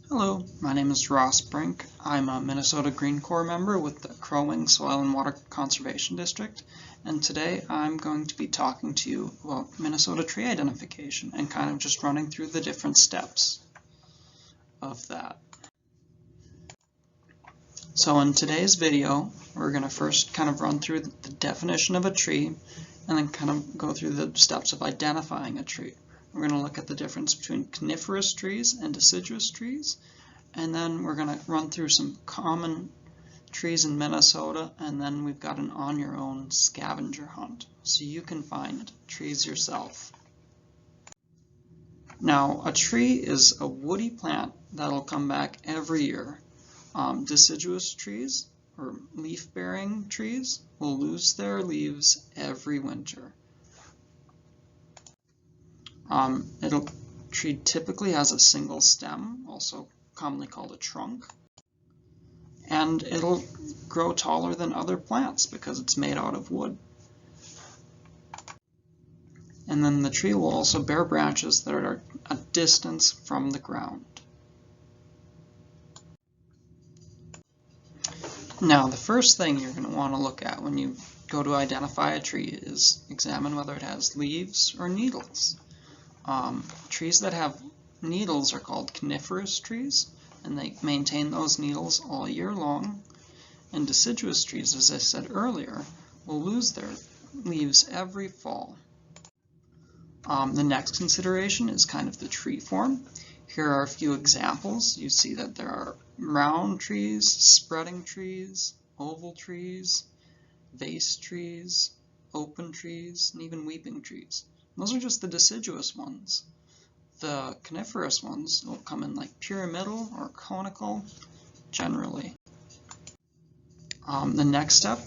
Hello, my name is Ross Brink. I'm a Minnesota Green Corps member with the Crow Wing Soil and Water Conservation District, and today I'm going to be talking to you about Minnesota tree identification and kind of just running through the different steps of that. So in today's video, we're going to first kind of run through the definition of a tree and then kind of go through the steps of identifying a tree. We're going to look at the difference between coniferous trees and deciduous trees, and then we're going to run through some common trees in Minnesota, and then we've got an on-your-own scavenger hunt, so you can find trees yourself. Now, a tree is a woody plant that'll come back every year. Deciduous trees, or leaf-bearing trees, will lose their leaves every winter. Tree typically has a single stem, also commonly called a trunk, and it'll grow taller than other plants because it's made out of wood. And then the tree will also bear branches that are a distance from the ground. Now, the first thing you're going to want to look at when you go to identify a tree is examine whether it has leaves or needles. Trees that have needles are called coniferous trees, and they maintain those needles all year long. And deciduous trees, as I said earlier, will lose their leaves every fall. The next consideration is kind of the tree form. Here are a few examples. You see that there are round trees, spreading trees, oval trees, vase trees, open trees, and even weeping trees. Those are just the deciduous ones. The coniferous ones will come in like pyramidal or conical, generally. The next step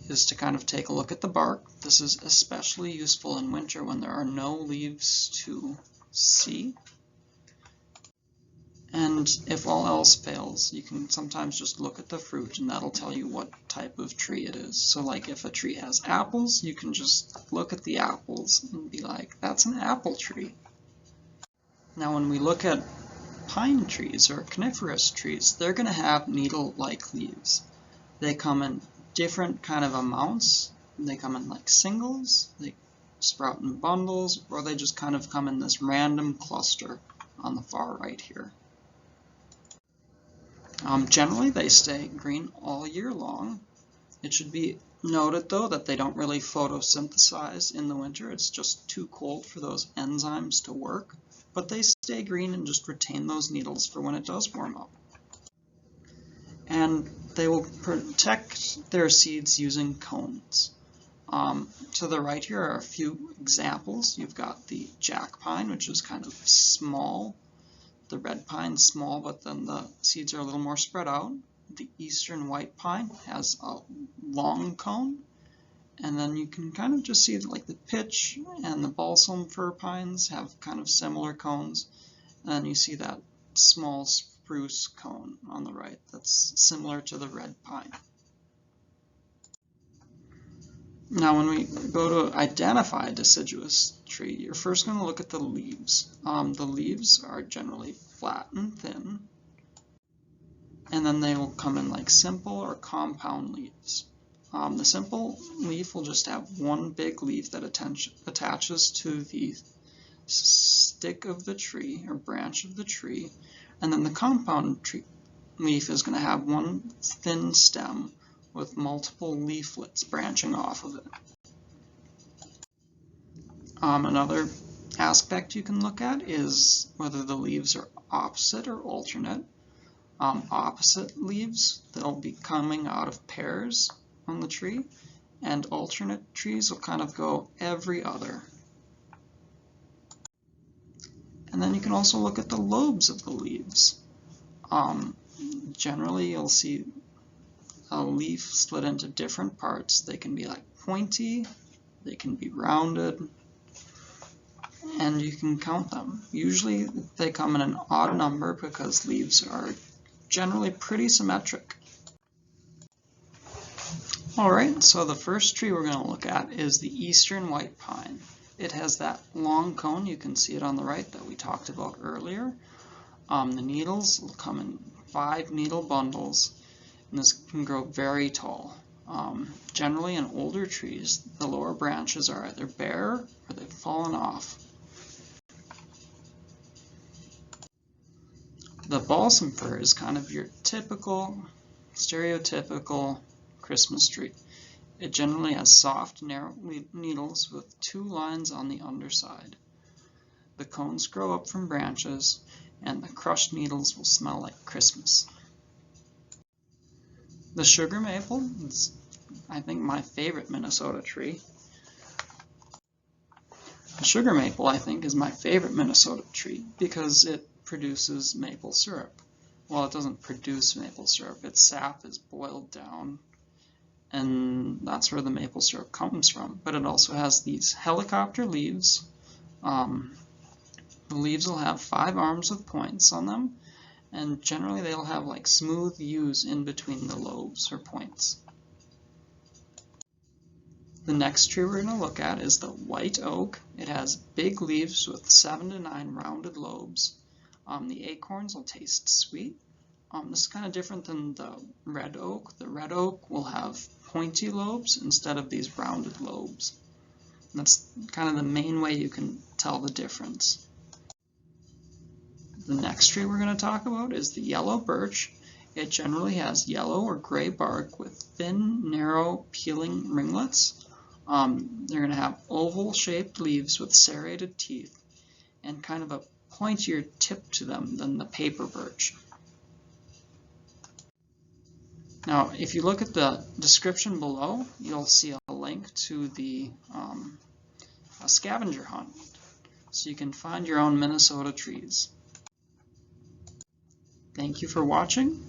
is to kind of take a look at the bark. This is especially useful in winter when there are no leaves to see. And if all else fails, you can sometimes just look at the fruit and that'll tell you what type of tree it is. So like if a tree has apples, you can just look at the apples and be like, that's an apple tree. Now when we look at pine trees or coniferous trees, they're going to have needle-like leaves. They come in different kind of amounts. They come in like singles, they sprout in bundles, or they just kind of come in this random cluster on the far right here. Generally, they stay green all year long. It should be noted, though, that they don't really photosynthesize in the winter. It's just too cold for those enzymes to work. But they stay green and just retain those needles for when it does warm up. And they will protect their seeds using cones. To the right here are a few examples. You've got the jack pine, which is kind of small. The red pine is small, but then the seeds are a little more spread out. The eastern white pine has a long cone, and then you can kind of just see that like the pitch and the balsam fir pines have kind of similar cones, and then you see that small spruce cone on the right that's similar to the red pine. Now when we go to identify a deciduous tree, you're first going to look at the leaves. The leaves are generally flat and thin, and then they will come in like simple or compound leaves. The simple leaf will just have one big leaf that attaches to the stick of the tree or branch of the tree, and then the compound leaf is going to have one thin stem with multiple leaflets branching off of it. Another aspect you can look at is whether the leaves are opposite or alternate. Opposite leaves, they'll be coming out of pairs on the tree, and alternate trees will kind of go every other. And then you can also look at the lobes of the leaves. Generally, you'll see a leaf split into different parts. They can be like pointy, they can be rounded, and you can count them. Usually they come in an odd number because leaves are generally pretty symmetric. Alright, so the first tree we're going to look at is the eastern white pine. It has that long cone, you can see it on the right, that we talked about earlier. The needles will come in 5 needle bundles, and this can grow very tall. Generally in older trees, the lower branches are either bare or they've fallen off. The balsam fir is kind of your typical, stereotypical Christmas tree. It generally has soft, narrow needles with 2 lines on the underside. The cones grow up from branches, and the crushed needles will smell like Christmas. The sugar maple is, I think, my favorite Minnesota tree. The sugar maple, I think, is my favorite Minnesota tree because it produces maple syrup. Well, it doesn't produce maple syrup. Its sap is boiled down, and that's where the maple syrup comes from. But it also has these helicopter leaves. The leaves will have 5 arms with points on them, and generally they'll have like smooth U's in between the lobes or points. The next tree we're going to look at is the white oak. It has big leaves with 7 to 9 rounded lobes. The acorns will taste sweet. This is kind of different than the red oak. The red oak will have pointy lobes instead of these rounded lobes. And that's kind of the main way you can tell the difference. The next tree we're going to talk about is the yellow birch. It generally has yellow or gray bark with thin, narrow, peeling ringlets. They're going to have oval-shaped leaves with serrated teeth and kind of a pointier tip to them than the paper birch. Now, if you look at the description below, you'll see a link to the a scavenger hunt, so you can find your own Minnesota trees. Thank you for watching.